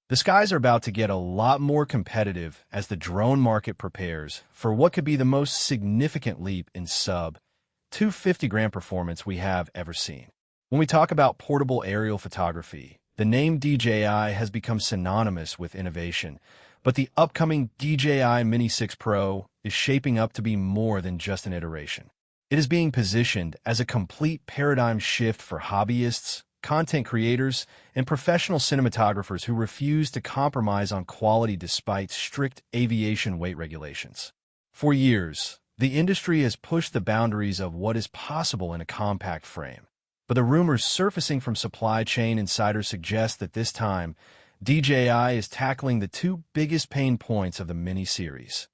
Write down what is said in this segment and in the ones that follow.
The skies are about to get a lot more competitive as the drone market prepares for what could be the most significant leap in sub-250-gram performance we have ever seen. When we talk about portable aerial photography, the name DJI has become synonymous with innovation, but the upcoming DJI Mini 6 Pro is shaping up to be more than just an iteration. It is being positioned as a complete paradigm shift for hobbyists, content creators, and professional cinematographers who refuse to compromise on quality despite strict aviation weight regulations. For years, the industry has pushed the boundaries of what is possible in a compact frame, but the rumors surfacing from supply chain insiders suggest that this time, DJI is tackling the two biggest pain points of the Mini series: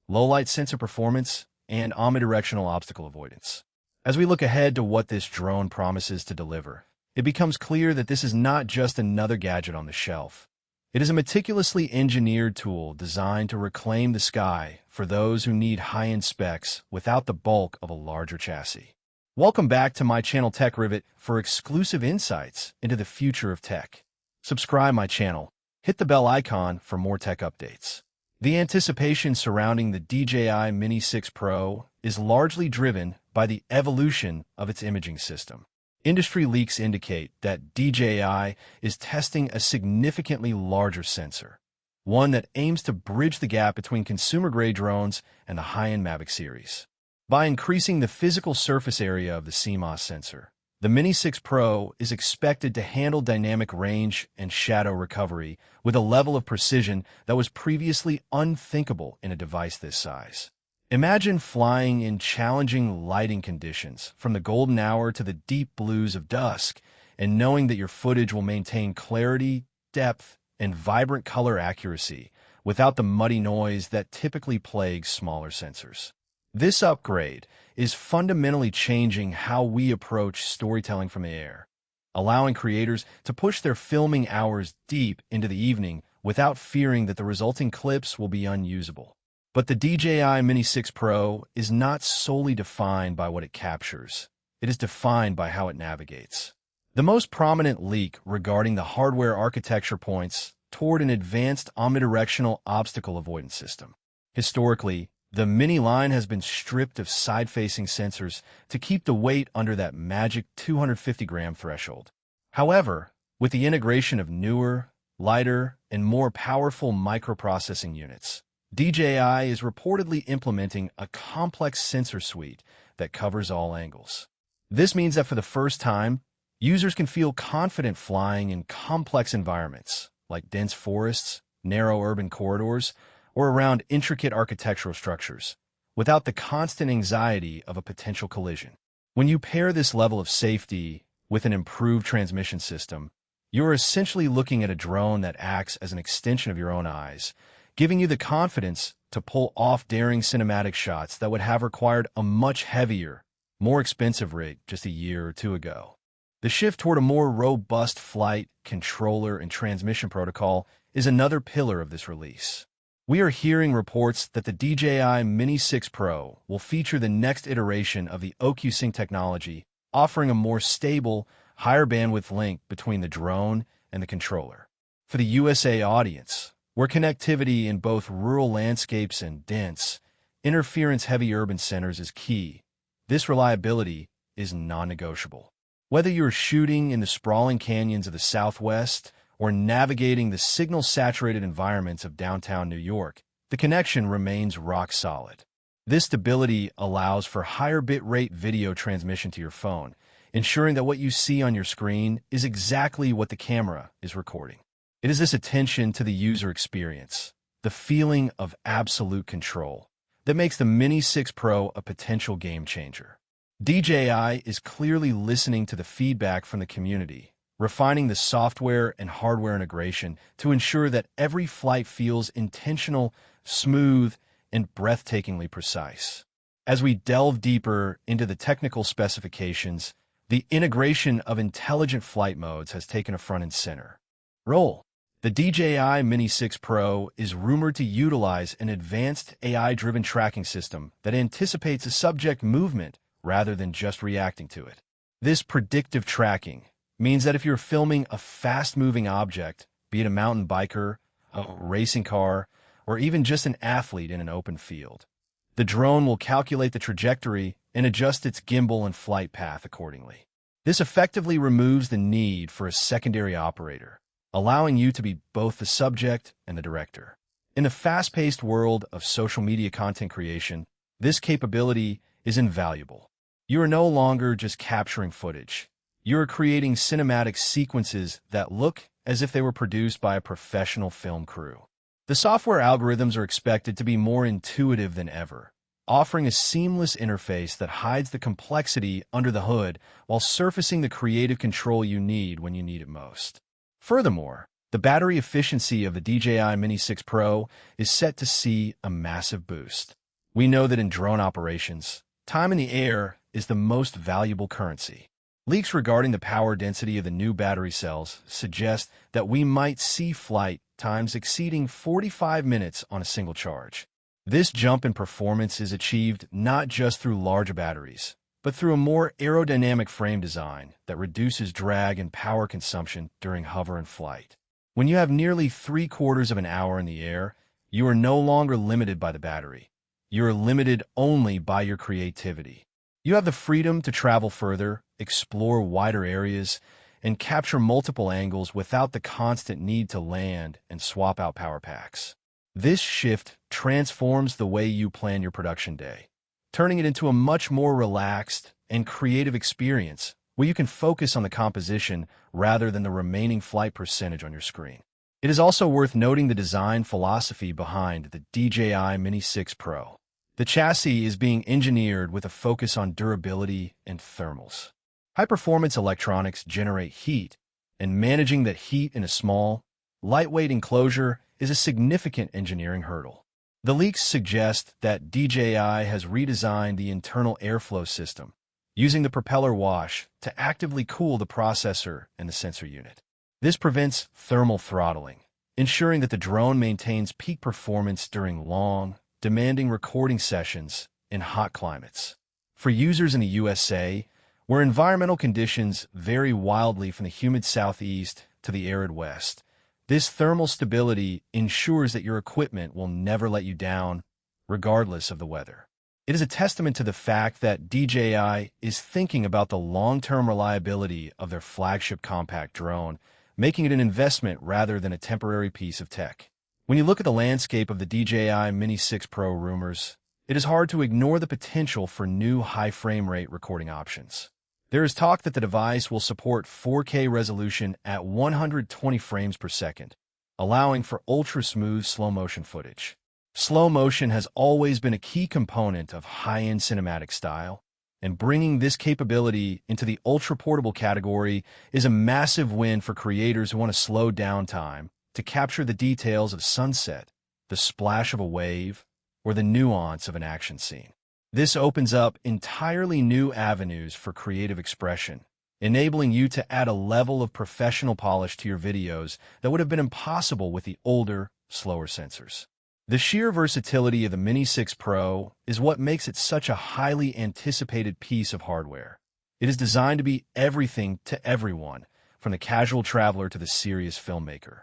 low-light sensor performance and omnidirectional obstacle avoidance. As we look ahead to what this drone promises to deliver, it becomes clear that this is not just another gadget on the shelf. It is a meticulously engineered tool designed to reclaim the sky for those who need high-end specs without the bulk of a larger chassis. Welcome back to my channel Tech Rivet for exclusive insights into the future of tech. Subscribe my channel, hit the bell icon for more tech updates. The anticipation surrounding the DJI Mini 6 Pro is largely driven by the evolution of its imaging system. Industry leaks indicate that DJI is testing a significantly larger sensor, one that aims to bridge the gap between consumer-grade drones and the high-end Mavic series. By increasing the physical surface area of the CMOS sensor, the Mini 6 Pro is expected to handle dynamic range and shadow recovery with a level of precision that was previously unthinkable in a device this size. Imagine flying in challenging lighting conditions, from the golden hour to the deep blues of dusk, and knowing that your footage will maintain clarity, depth, and vibrant color accuracy without the muddy noise that typically plagues smaller sensors. This upgrade is fundamentally changing how we approach storytelling from the air, allowing creators to push their filming hours deep into the evening without fearing that the resulting clips will be unusable. But the DJI Mini 6 Pro is not solely defined by what it captures. It is defined by how it navigates. The most prominent leak regarding the hardware architecture points toward an advanced omnidirectional obstacle avoidance system. Historically, the Mini line has been stripped of side-facing sensors to keep the weight under that magic 250-gram threshold. However, with the integration of newer, lighter, and more powerful microprocessing units, DJI is reportedly implementing a complex sensor suite that covers all angles. This means that for the first time, users can feel confident flying in complex environments like dense forests, narrow urban corridors, or around intricate architectural structures, without the constant anxiety of a potential collision. When you pair this level of safety with an improved transmission system, you're essentially looking at a drone that acts as an extension of your own eyes, giving you the confidence to pull off daring cinematic shots that would have required a much heavier, more expensive rig just a year or two ago. The shift toward a more robust flight, controller, and transmission protocol is another pillar of this release. We are hearing reports that the DJI Mini 6 Pro will feature the next iteration of the OcuSync technology, offering a more stable, higher bandwidth link between the drone and the controller. For the USA audience, where connectivity in both rural landscapes and dense, interference-heavy urban centers is key, this reliability is non-negotiable. Whether you're shooting in the sprawling canyons of the Southwest or navigating the signal-saturated environments of downtown New York, the connection remains rock solid. This stability allows for higher bitrate video transmission to your phone, ensuring that what you see on your screen is exactly what the camera is recording. It is this attention to the user experience, the feeling of absolute control, that makes the Mini 6 Pro a potential game-changer. DJI is clearly listening to the feedback from the community, refining the software and hardware integration to ensure that every flight feels intentional, smooth, and breathtakingly precise. As we delve deeper into the technical specifications, the integration of intelligent flight modes has taken a front and center role. The DJI Mini 6 Pro is rumored to utilize an advanced AI-driven tracking system that anticipates a subject movement rather than just reacting to it. This predictive tracking means that if you're filming a fast-moving object be it a mountain biker, a racing car, or even just an athlete in an open field. The drone will calculate the trajectory and adjust its gimbal and flight path accordingly. This effectively removes the need for a secondary operator, allowing you to be both the subject and the director. In the fast-paced world of social media content creation, this capability is invaluable. You are no longer just capturing footage. You are creating cinematic sequences that look as if they were produced by a professional film crew. The software algorithms are expected to be more intuitive than ever, offering a seamless interface that hides the complexity under the hood while surfacing the creative control you need when you need it most. Furthermore, the battery efficiency of the DJI Mini 6 Pro is set to see a massive boost. We know that in drone operations, time in the air is the most valuable currency. Leaks regarding the power density of the new battery cells suggest that we might see flight times exceeding 45 minutes on a single charge. This jump in performance is achieved not just through larger batteries, but through a more aerodynamic frame design that reduces drag and power consumption during hover and flight. When you have nearly 3/4 of an hour in the air, you are no longer limited by the battery. You are limited only by your creativity. You have the freedom to travel further, explore wider areas, and capture multiple angles without the constant need to land and swap out power packs. This shift transforms the way you plan your production day, turning it into a much more relaxed and creative experience where you can focus on the composition rather than the remaining flight percentage on your screen. It is also worth noting the design philosophy behind the DJI Mini 6 Pro. The chassis is being engineered with a focus on durability and thermals. High-performance electronics generate heat, and managing that heat in a small, lightweight enclosure is a significant engineering hurdle. The leaks suggest that DJI has redesigned the internal airflow system, using the propeller wash to actively cool the processor and the sensor unit. This prevents thermal throttling, ensuring that the drone maintains peak performance during long, demanding recording sessions in hot climates. For users in the USA, where environmental conditions vary wildly from the humid southeast to the arid west, this thermal stability ensures that your equipment will never let you down, regardless of the weather. It is a testament to the fact that DJI is thinking about the long-term reliability of their flagship compact drone, making it an investment rather than a temporary piece of tech. When you look at the landscape of the DJI Mini 6 Pro rumors, it is hard to ignore the potential for new high frame rate recording options. There is talk that the device will support 4K resolution at 120 frames per second, allowing for ultra-smooth slow-motion footage. Slow motion has always been a key component of high-end cinematic style, and bringing this capability into the ultra-portable category is a massive win for creators who want to slow down time to capture the details of sunset, the splash of a wave, or the nuance of an action scene. This opens up entirely new avenues for creative expression, enabling you to add a level of professional polish to your videos that would have been impossible with the older, slower sensors. The sheer versatility of the Mini 6 Pro is what makes it such a highly anticipated piece of hardware. It is designed to be everything to everyone, from the casual traveler to the serious filmmaker.